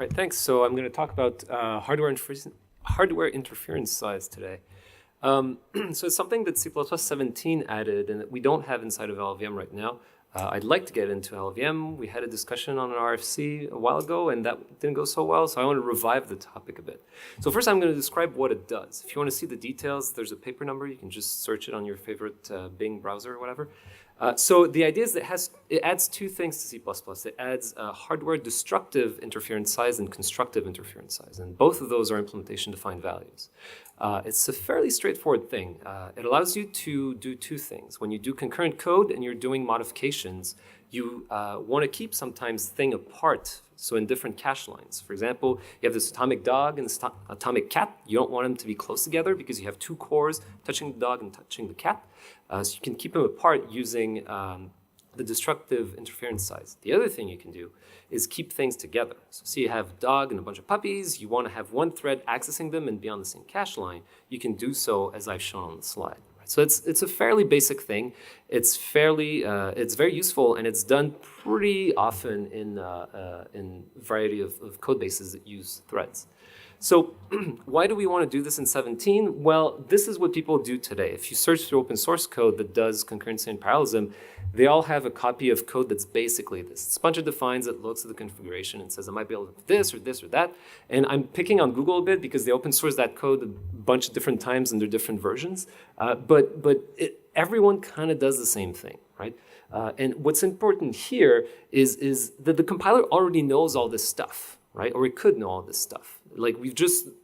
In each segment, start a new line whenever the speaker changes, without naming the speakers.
Right, thanks. So I'm going to talk about hardware interference size today. So it's something that C++ 17 added and that we don't have inside of LLVM right now. I'd like to get into LLVM. We had a discussion on an RFC a while ago, and that didn't go so well, so I want to revive the topic a bit. So first I'm going to describe what it does. If you want to see the details, there's a paper number. You can just search it on your favorite Bing browser or whatever. So the idea is that it adds two things to C++. It adds hardware destructive interference size and constructive interference size, and both of those are implementation-defined values. It's a fairly straightforward thing. It allows you to do two things. When you do concurrent code and you're doing modifications, you want to keep sometimes thing apart, so in different cache lines. For example, you have this atomic dog and this atomic cat. You don't want them to be close together because you have two cores touching the dog and touching the cat. So you can keep them apart using the destructive interference size. The other thing you can do is keep things together. So see, you have a dog and a bunch of puppies. You want to have one thread accessing them and be on the same cache line. You can do so as I've shown on the slide. So it's a fairly basic thing. It's very useful, and it's done pretty often in a variety of code bases that use threads. So why do we want to do this in 17? Well, this is what people do today. If you search through open source code that does concurrency and parallelism, they all have a copy of code that's basically this. It's a bunch of defines that looks at the configuration and says, I might be able to do this or that. And I'm picking on Google a bit because they open source that code a bunch of different times under different versions. Everyone kind of does the same thing, right? And what's important here is that the compiler already knows all this stuff, right? Or it could know all this stuff. Like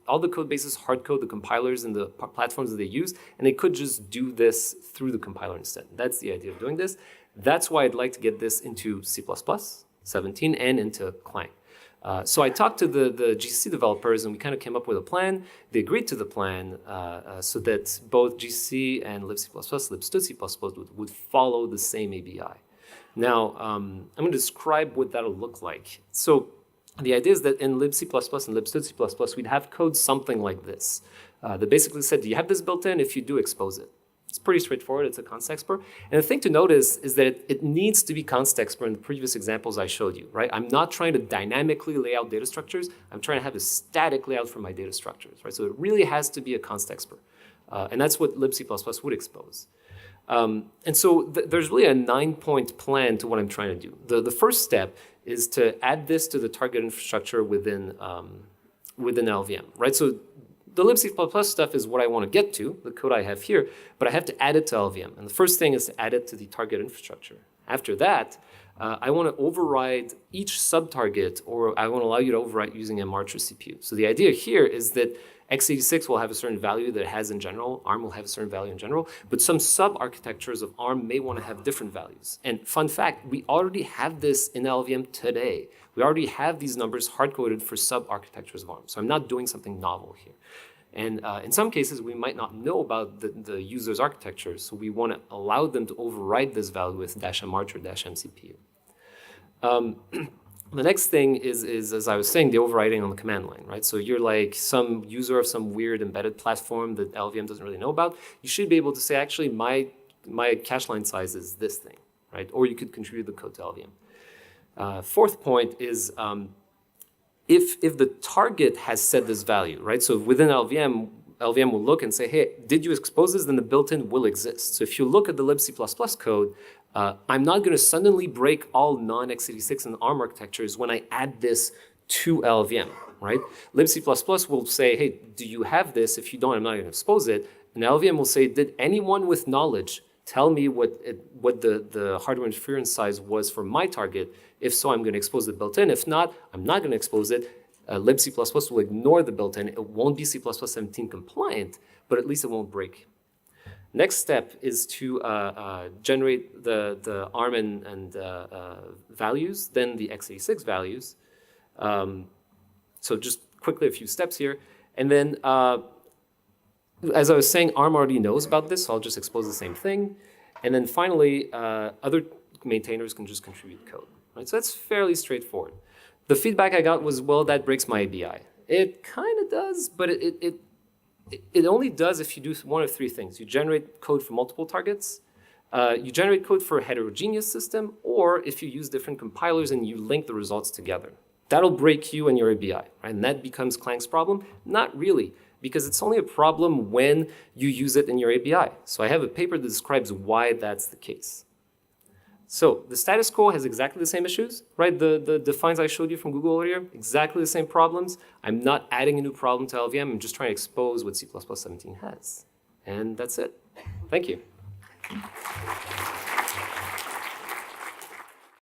all the code bases hard code the compilers and the platforms that they use, and they could just do this through the compiler instead. That's the idea of doing this. That's why I'd like to get this into C++, 17, and into Clang. So I talked to the GCC developers, and we kind of came up with a plan. They agreed to the plan so that both GCC and libc++, libstud.c++ would follow the same ABI. Now, I'm going to describe what that'll look like. So the idea is that in libc++ and libstud.c++, we'd have code something like this. That basically said, do you have this built in? If you do, expose it. It's pretty straightforward. It's a const expr. And the thing to notice is that it needs to be const expr in the previous examples I showed you, right? I'm not trying to dynamically lay out data structures. I'm trying to have a static layout for my data structures, right? So it really has to be a const expr. And that's what libc++ would expose. And so there's really a 9-point plan to what I'm trying to do. The first step is to add this to the target infrastructure within LLVM, right? So the libc++ stuff is what I want to get to, the code I have here, but I have to add it to LLVM. And the first thing is to add it to the target infrastructure. After that, I want to override each sub-target, or I want to allow you to override using an Archer CPU. So the idea here is that x86 will have a certain value that it has in general, ARM will have a certain value in general, but some sub-architectures of ARM may want to have different values. And fun fact, we already have this in LLVM today. We already have these numbers hard-coded for sub-architectures of ARM. So I'm not doing something novel here. And in some cases, we might not know about the user's architecture, so we want to allow them to override this value with -m-arch or -m-cpu. The next thing is, as I was saying, the overriding on the command line, right? So you're like some user of some weird embedded platform that LLVM doesn't really know about. You should be able to say, actually, my cache line size is this thing, right? Or you could contribute the code to LLVM. Fourth point is if the target has set this value, right? So within LLVM will look and say, hey, did you expose this? Then the built-in will exist. So if you look at the libc++ code, I'm not going to suddenly break all non-x86 and ARM architectures when I add this to LLVM, right? libc++ will say, hey, do you have this? If you don't, I'm not going to expose it. And LLVM will say, did anyone with knowledge tell me what the hardware interference size was for my target? If so, I'm going to expose the built-in. If not, I'm not going to expose it. libc++ will ignore the built-in. It won't be C++ 17 compliant, but at least it won't break. Next step is to generate the ARM and values, then the x86 values. So just quickly a few steps here. And then, as I was saying, ARM already knows about this, so I'll just expose the same thing. And then finally, other maintainers can just contribute code. Right? So that's fairly straightforward. The feedback I got was, well, that breaks my ABI. It kind of does, but it only does if you do one of three things. You generate code for multiple targets, you generate code for a heterogeneous system, or if you use different compilers and you link the results together. that'll break you and your ABI, right? And that becomes Clang's problem? Not really, because it's only a problem when you use it in your API. So I have a paper that describes why that's the case. So the status quo has exactly the same issues, right? The defines I showed you from Google earlier, exactly the same problems. I'm not adding a new problem to LLVM. I'm just trying to expose what C++ 17 has. And that's it. Thank you.